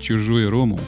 Чужой Ромул.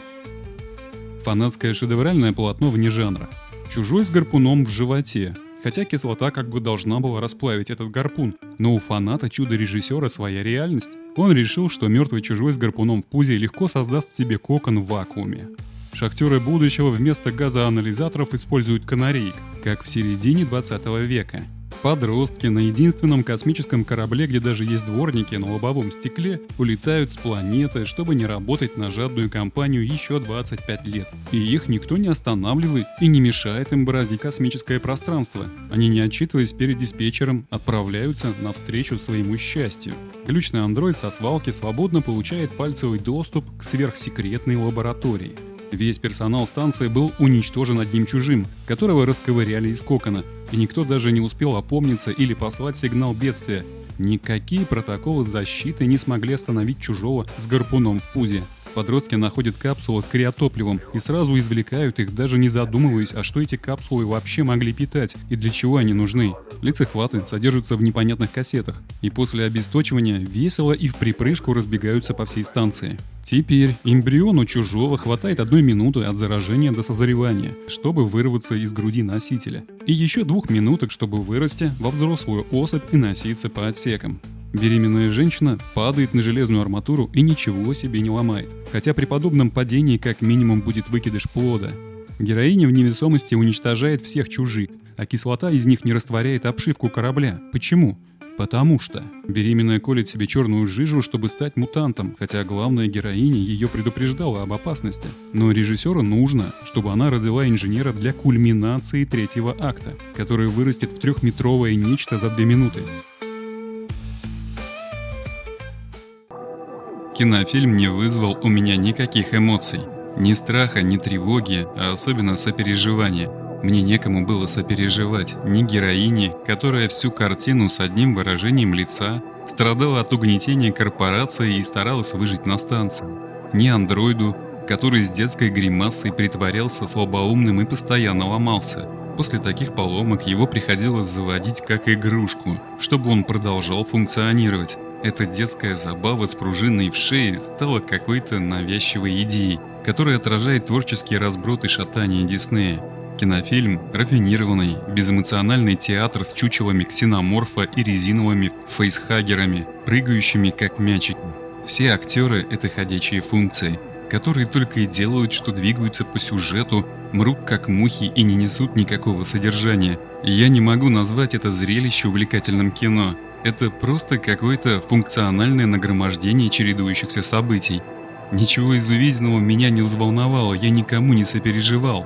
Фанатское шедевральное полотно вне жанра. Чужой с гарпуном в животе. Хотя кислота как бы должна была расплавить этот гарпун. Но у фаната чудо-режиссера своя реальность. Он решил, что мертвый чужой с гарпуном в пузе легко создаст себе кокон в вакууме. Шахтеры будущего вместо газоанализаторов используют канареек, как в середине 20 века. Подростки на единственном космическом корабле, где даже есть дворники на лобовом стекле, улетают с планеты, чтобы не работать на жадную компанию еще 25 лет. И их никто не останавливает и не мешает им браздить космическое пространство. Они, не отчитываясь перед диспетчером, отправляются навстречу своему счастью. Глючный андроид со свалки свободно получает пальцевый доступ к сверхсекретной лаборатории. Весь персонал станции был уничтожен одним чужим, которого расковыряли из кокона, и никто даже не успел опомниться или послать сигнал бедствия. Никакие протоколы защиты не смогли остановить чужого с гарпуном в пузе. Подростки находят капсулы с криотопливом и сразу извлекают их, даже не задумываясь, а что эти капсулы вообще могли питать и для чего они нужны. Лицехваты содержатся в непонятных кассетах, и после обесточивания весело и в припрыжку разбегаются по всей станции. Теперь эмбриону чужого хватает 1 минуты от заражения до созревания, чтобы вырваться из груди носителя, и еще 2 минуток, чтобы вырасти во взрослую особь и носиться по отсекам. Беременная женщина падает на железную арматуру и ничего себе не ломает, хотя при подобном падении как минимум будет выкидыш плода. Героиня в невесомости уничтожает всех чужих, а кислота из них не растворяет обшивку корабля. Почему? Потому что беременная колет себе черную жижу, чтобы стать мутантом, хотя главная героиня ее предупреждала об опасности. Но режиссеру нужно, чтобы она родила инженера для кульминации 3-го акта, который вырастет в 3-метровое нечто за 2 минуты. Кинофильм не вызвал у меня никаких эмоций. Ни страха, ни тревоги, а особенно сопереживания. Мне некому было сопереживать, ни героине, которая всю картину с одним выражением лица страдала от угнетения корпорации и старалась выжить на станции, ни андроиду, который с детской гримасой притворялся слабоумным и постоянно ломался. После таких поломок его приходилось заводить как игрушку, чтобы он продолжал функционировать. Эта детская забава с пружиной в шее стала какой-то навязчивой идеей, которая отражает творческие разброты шатания Диснея. Кинофильм – рафинированный, безэмоциональный театр с чучелами ксеноморфа и резиновыми фейсхаггерами, прыгающими как мячики. Все актеры – это ходячие функции, которые только и делают, что двигаются по сюжету, мрут как мухи и не несут никакого содержания. И я не могу назвать это зрелище увлекательным кино. Это просто какое-то функциональное нагромождение чередующихся событий. Ничего из увиденного меня не взволновало, я никому не сопереживал.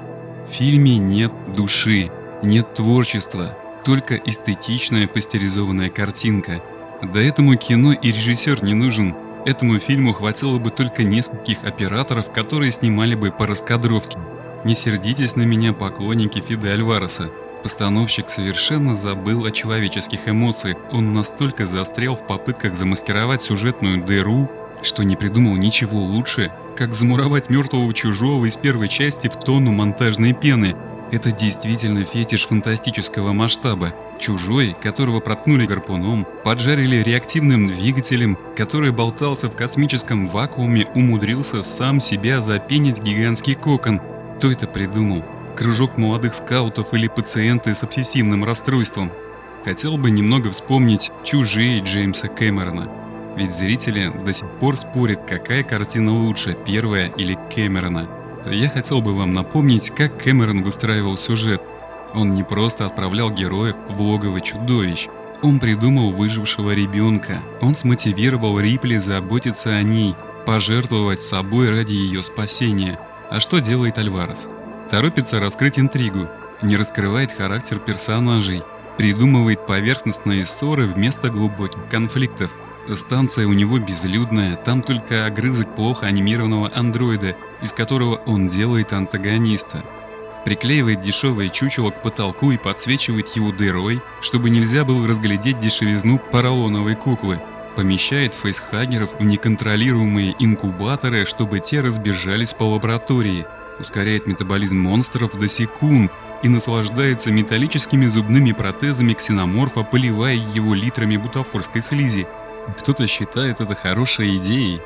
В фильме нет души, нет творчества, только эстетичная пастеризованная картинка. Да этому кино и режиссер не нужен. Этому фильму хватило бы только нескольких операторов, которые снимали бы по раскадровке. Не сердитесь на меня, поклонники Фиде Альвареса. Постановщик совершенно забыл о человеческих эмоциях. Он настолько застрял в попытках замаскировать сюжетную дыру, что не придумал ничего лучше, как замуровать мертвого чужого из первой части в тонну монтажной пены. Это действительно фетиш фантастического масштаба. Чужой, которого проткнули гарпуном, поджарили реактивным двигателем, который болтался в космическом вакууме, умудрился сам себя запенить в гигантский кокон. Кто это придумал? Кружок молодых скаутов или пациенты с обсессивным расстройством? Хотел бы немного вспомнить «Чужие» Джеймса Кэмерона. Ведь зрители до сих пор спорят, какая картина лучше, первая или Кэмерона. Я хотел бы вам напомнить, как Кэмерон выстраивал сюжет. Он не просто отправлял героев в логово чудовищ. Он придумал выжившего ребенка. Он смотивировал Рипли заботиться о ней, пожертвовать собой ради ее спасения. А что делает Альварес? Торопится раскрыть интригу, не раскрывает характер персонажей, придумывает поверхностные ссоры вместо глубоких конфликтов. Станция у него безлюдная, там только огрызок плохо анимированного андроида, из которого он делает антагониста. Приклеивает дешевое чучело к потолку и подсвечивает его дырой, чтобы нельзя было разглядеть дешевизну поролоновой куклы. Помещает фейсхаггеров в неконтролируемые инкубаторы, чтобы те разбежались по лаборатории. Ускоряет метаболизм монстров до секунд и наслаждается металлическими зубными протезами ксеноморфа, поливая его литрами бутафорской слизи. Кто-то считает это хорошей идеей.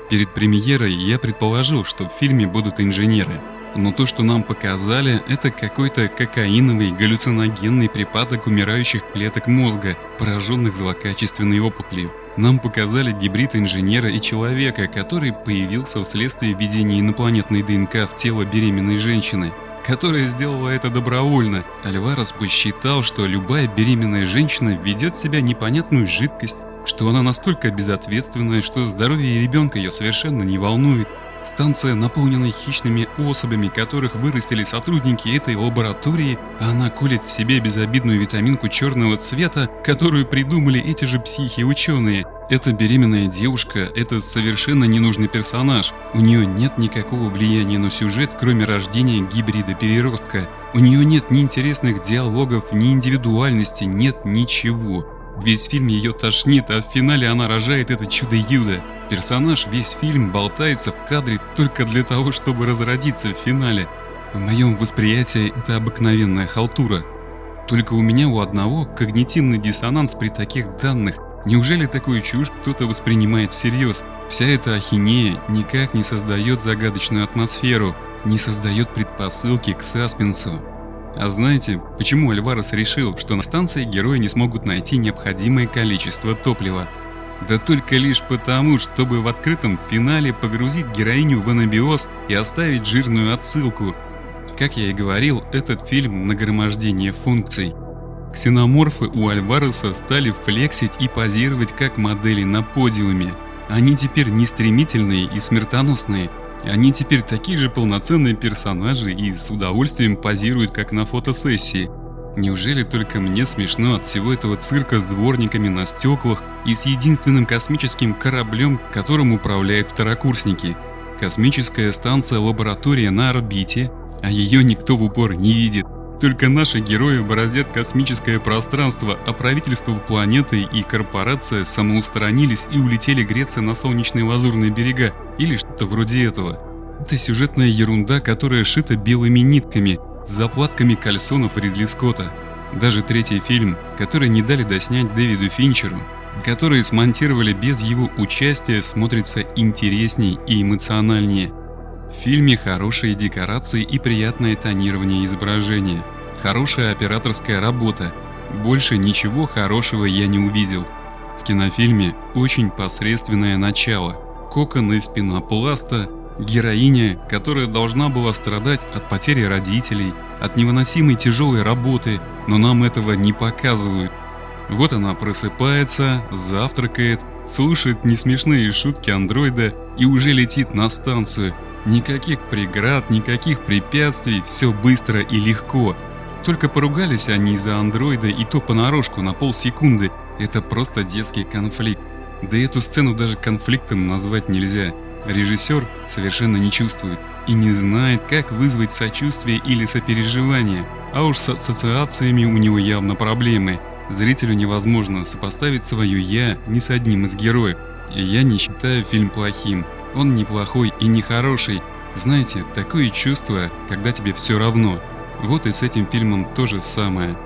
Перед премьерой я предположил, что в фильме будут инженеры. Но то, что нам показали, это какой-то кокаиновый галлюциногенный припадок умирающих клеток мозга, пораженных злокачественной опухолью. Нам показали гибрид инженера и человека, который появился вследствие введения инопланетной ДНК в тело беременной женщины, которая сделала это добровольно. Альварес посчитал, что любая беременная женщина ведет в себя непонятную жидкость, что она настолько безответственная, что здоровье ребенка ее совершенно не волнует. Станция, наполненная хищными особями, которых вырастили сотрудники этой лаборатории, а она колет в себе безобидную витаминку черного цвета, которую придумали эти же психи-ученые. Эта беременная девушка – это совершенно ненужный персонаж. У нее нет никакого влияния на сюжет, кроме рождения гибрида-переростка. У нее нет ни интересных диалогов, ни индивидуальности, нет ничего. Весь фильм ее тошнит, а в финале она рожает это чудо-юдо. Персонаж весь фильм болтается в кадре только для того, чтобы разродиться в финале. В моем восприятии это обыкновенная халтура. Только у меня у одного когнитивный диссонанс при таких данных. Неужели такую чушь кто-то воспринимает всерьез? Вся эта ахинея никак не создает загадочную атмосферу, не создает предпосылки к саспенсу. А знаете, почему Альварес решил, что на станции герои не смогут найти необходимое количество топлива? Да только лишь потому, чтобы в открытом финале погрузить героиню в анабиоз и оставить жирную отсылку. Как я и говорил, этот фильм – нагромождение функций. Ксеноморфы у Альвареса стали флексить и позировать как модели на подиуме. Они теперь не стремительные и смертоносные. Они теперь такие же полноценные персонажи и с удовольствием позируют, как на фотосессии. Неужели только мне смешно от всего этого цирка с дворниками на стеклах и с единственным космическим кораблем, которым управляют второкурсники? Космическая станция-лаборатория на орбите, а ее никто в упор не видит. Только наши герои бороздят космическое пространство, а правительство планеты и корпорация самоустранились и улетели греться на солнечные лазурные берега или что-то вроде этого. Это сюжетная ерунда, которая шита белыми нитками, с заплатками кальсонов Ридли Скотта. Даже третий фильм, который не дали доснять Дэвиду Финчеру, который смонтировали без его участия, смотрится интересней и эмоциональнее. В фильме хорошие декорации и приятное тонирование изображения, хорошая операторская работа. Больше ничего хорошего я не увидел. В кинофильме очень посредственное начало. Кокон из пенопласта, героиня, которая должна была страдать от потери родителей, от невыносимой тяжелой работы, но нам этого не показывают. Вот она просыпается, завтракает, слушает несмешные шутки андроида и уже летит на станцию. Никаких преград, никаких препятствий, все быстро и легко. Только поругались они из-за андроида и то понарошку на полсекунды. Это просто детский конфликт. Да эту сцену даже конфликтом назвать нельзя. Режиссер совершенно не чувствует и не знает, как вызвать сочувствие или сопереживание. А уж с ассоциациями у него явно проблемы. Зрителю невозможно сопоставить свое «я» ни с одним из героев. И я не считаю фильм плохим. Он не плохой и не хороший. Знаете, такое чувство, когда тебе все равно. Вот и с этим фильмом то же самое.